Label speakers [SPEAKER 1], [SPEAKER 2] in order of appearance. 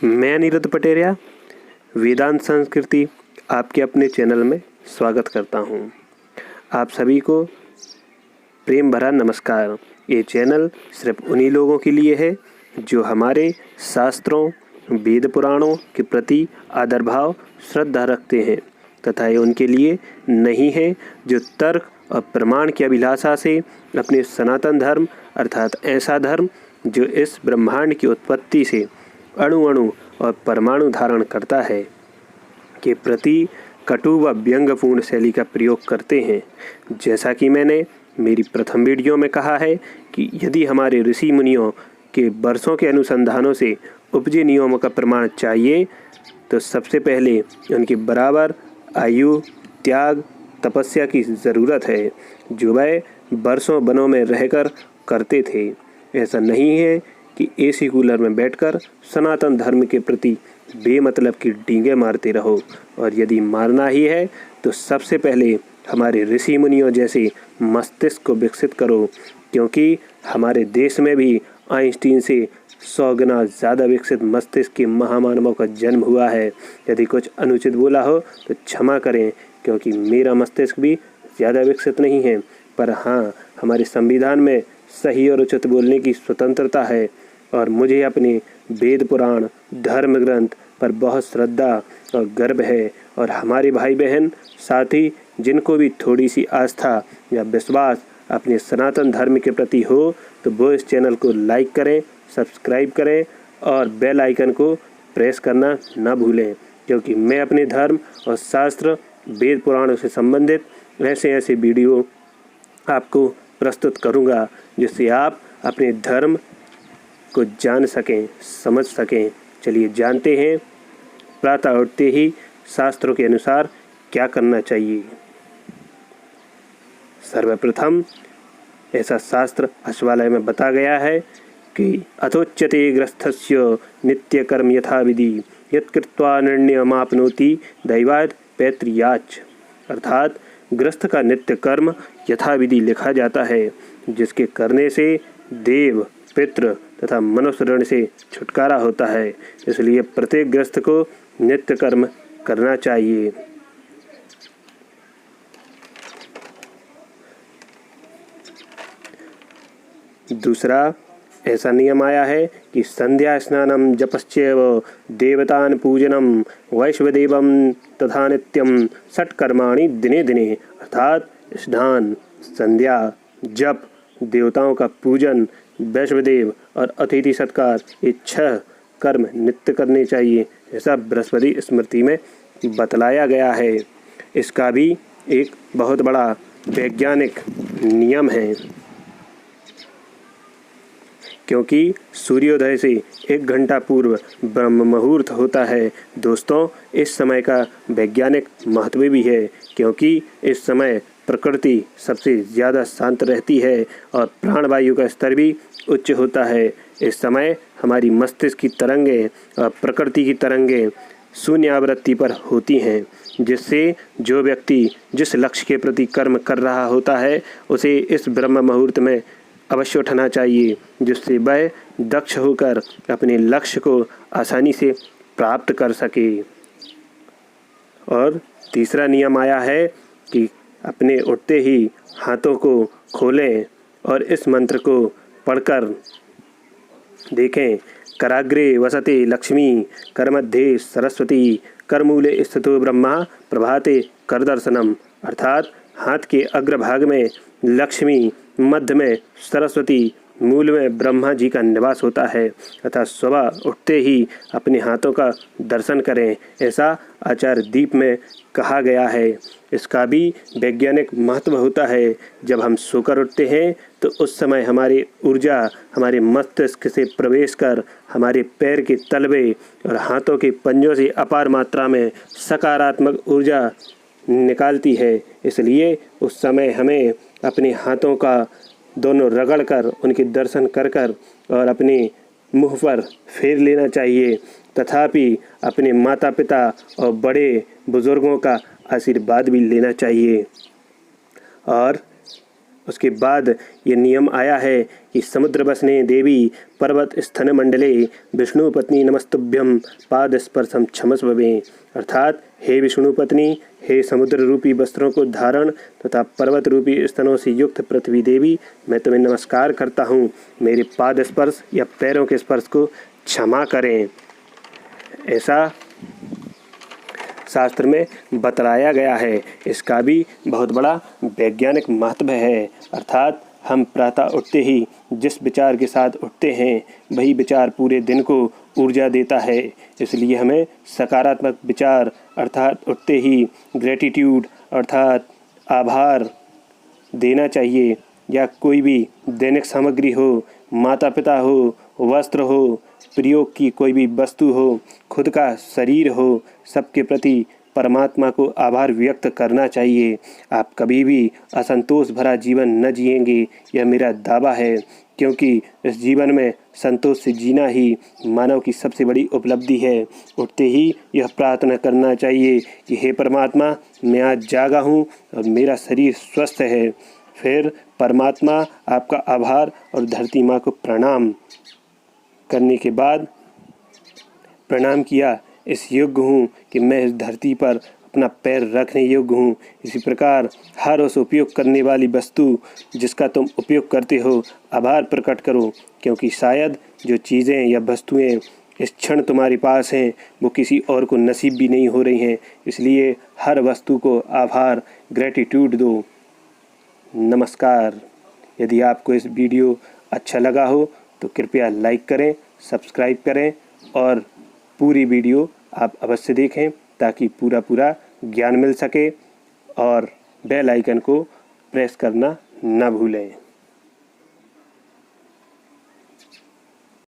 [SPEAKER 1] मैं अनिरुद्ध पटेरिया वेदांत संस्कृति आपके अपने चैनल में स्वागत करता हूं। आप सभी को प्रेम भरा नमस्कार। ये चैनल सिर्फ उन्हीं लोगों के लिए है जो हमारे शास्त्रों, वेद पुराणों के प्रति आदर भाव, श्रद्धा रखते हैं, तथा ये उनके लिए नहीं है जो तर्क और प्रमाण की अभिलाषा से अपने सनातन धर्म अर्थात ऐसा धर्म जो इस ब्रह्मांड की उत्पत्ति से अणु अणु और परमाणु धारण करता है के प्रति कटु व व्यंग्यपूर्ण शैली का प्रयोग करते हैं। जैसा कि मैंने मेरी प्रथम वीडियो में कहा है कि यदि हमारे ऋषि मुनियों के वर्षों के अनुसंधानों से उपजे नियमों का प्रमाण चाहिए तो सबसे पहले उनकी बराबर आयु, त्याग, तपस्या की ज़रूरत है जो वह वर्षों वनों में रहकर करते थे। ऐसा नहीं है कि एसी कूलर में बैठकर सनातन धर्म के प्रति बेमतलब की डींगे मारते रहो, और यदि मारना ही है तो सबसे पहले हमारे ऋषि मुनियों जैसे मस्तिष्क को विकसित करो, क्योंकि हमारे देश में भी आइंस्टीन से 100 गुना ज़्यादा विकसित मस्तिष्क के महामानवों का जन्म हुआ है। यदि कुछ अनुचित बोला हो तो क्षमा करें, क्योंकि मेरा मस्तिष्क भी ज़्यादा विकसित नहीं है, पर हाँ, हमारे संविधान में सही और उचित बोलने की स्वतंत्रता है और मुझे अपने वेद पुराण, धर्म ग्रंथ पर बहुत श्रद्धा और गर्व है। और हमारे भाई बहन साथी जिनको भी थोड़ी सी आस्था या विश्वास अपने सनातन धर्म के प्रति हो तो वो इस चैनल को लाइक करें, सब्सक्राइब करें और बेल आइकन को प्रेस करना ना भूलें, क्योंकि मैं अपने धर्म और शास्त्र, वेद पुराणों से संबंधित ऐसे वीडियो आपको प्रस्तुत करूंगा जिससे आप अपने धर्म को जान सकें, समझ सकें। चलिए जानते हैं प्रातः उठते ही शास्त्रों के अनुसार क्या करना चाहिए। सर्वप्रथम ऐसा शास्त्र अश्वालय में बता गया है कि अथोच्यते ग्रस्थस्य नित्य कर्म यथा विधि यत्कृत्वा निर्णयमाप्नोति दैवाद पैतृयाच, अर्थात गृहस्थ का नित्य कर्म यथाविधि लिखा जाता है जिसके करने से देव, पितृ तथा मनुष्य ऋण से छुटकारा होता है। इसलिए प्रत्येक गृहस्थ को नित्य कर्म करना चाहिए। दूसरा ऐसा नियम आया है कि संध्या स्नानम जपश्चैव देवतान पूजनम वैश्वदेवम तथा नित्यम षट्कर्माणि दिने दिने, अर्थात स्नान, संध्या, जप, देवताओं का पूजन, वैश्वदेव और अतिथि सत्कार, ये 6 कर्म नित्य करने चाहिए। ऐसा बृहस्पति स्मृति में बतलाया गया है। इसका भी एक बहुत बड़ा वैज्ञानिक नियम है, क्योंकि सूर्योदय से 1 घंटा पूर्व ब्रह्म मुहूर्त होता है। दोस्तों, इस समय का वैज्ञानिक महत्व भी है, क्योंकि इस समय प्रकृति सबसे ज़्यादा शांत रहती है और प्राणवायु का स्तर भी उच्च होता है। इस समय हमारी मस्तिष्क की तरंगें और प्रकृति की तरंगें शून्य आवृत्ति पर होती हैं, जिससे जो व्यक्ति जिस लक्ष्य के प्रति कर्म कर रहा होता है उसे इस ब्रह्म मुहूर्त में अवश्य उठना चाहिए, जिससे वह दक्ष होकर अपने लक्ष्य को आसानी से प्राप्त कर सके। और तीसरा नियम आया है कि अपने उठते ही हाथों को खोलें और इस मंत्र को पढ़कर देखें। कराग्रे वसते लक्ष्मी, करमध्ये सरस्वती, करमूले स्थितो ब्रह्मा, प्रभाते कर दर्शनम, अर्थात हाथ के अग्रभाग में लक्ष्मी, मध्य में सरस्वती, मूल में ब्रह्मा जी का निवास होता है तथा सुबह उठते ही अपने हाथों का दर्शन करें, ऐसा आचार्य दीप में कहा गया है। इसका भी वैज्ञानिक महत्व होता है। जब हम सोकर उठते हैं तो उस समय हमारी ऊर्जा हमारे मस्तिष्क से प्रवेश कर हमारे पैर के तलवे और हाथों के पंजों से अपार मात्रा में सकारात्मक ऊर्जा निकालती है। इसलिए उस समय हमें अपने हाथों का दोनों रगड़ कर उनके दर्शन कर कर और अपने मुँह पर फेर लेना चाहिए। तथापि अपने माता पिता और बड़े बुजुर्गों का आशीर्वाद भी लेना चाहिए। और उसके बाद ये नियम आया है कि समुद्र बसने देवी पर्वत स्थन मंडले विष्णु पत्नी नमस्तुभ्यम पाद स्पर्शम क्षमस्व मे। अर्थात हे विष्णु पत्नी, हे समुद्र रूपी वस्त्रों को धारण तथा पर्वत रूपी स्तनों से युक्त पृथ्वी देवी, मैं तुम्हें नमस्कार करता हूँ। मेरे पाद स्पर्श या पैरों के स्पर्श को क्षमा करें। ऐसा शास्त्र में बतलाया गया है। इसका भी बहुत बड़ा वैज्ञानिक महत्व है। अर्थात हम प्रातः उठते ही जिस विचार के साथ उठते हैं वही विचार पूरे दिन को ऊर्जा देता है। इसलिए हमें सकारात्मक विचार अर्थात उठते ही ग्रेटिट्यूड अर्थात आभार देना चाहिए। या कोई भी दैनिक सामग्री हो, माता पिता हो, वस्त्र हो, प्रयोग की कोई भी वस्तु हो, खुद का शरीर हो, सबके प्रति परमात्मा को आभार व्यक्त करना चाहिए। आप कभी भी असंतोष भरा जीवन न जिएंगे, यह मेरा दावा है, क्योंकि इस जीवन में संतोष से जीना ही मानव की सबसे बड़ी उपलब्धि है। उठते ही यह प्रार्थना करना चाहिए कि हे परमात्मा, मैं आज जागा हूँ और मेरा शरीर स्वस्थ है। फिर परमात्मा आपका आभार और धरती माँ को प्रणाम करने के बाद प्रणाम किया, इस योग्य हूँ कि मैं इस धरती पर अपना पैर रखने योग्य हूँ। इसी प्रकार हर उस उपयोग करने वाली वस्तु जिसका तुम उपयोग करते हो आभार प्रकट करो, क्योंकि शायद जो चीज़ें या वस्तुएं इस क्षण तुम्हारे पास हैं वो किसी और को नसीब भी नहीं हो रही हैं। इसलिए हर वस्तु को आभार ग्रेटिट्यूड दो। नमस्कार। यदि आपको इस वीडियो अच्छा लगा हो तो कृपया लाइक करें, सब्सक्राइब करें और पूरी वीडियो आप अवश्य देखें ताकि पूरा ज्ञान मिल सके, और बेल आइकन को प्रेस करना न भूलें।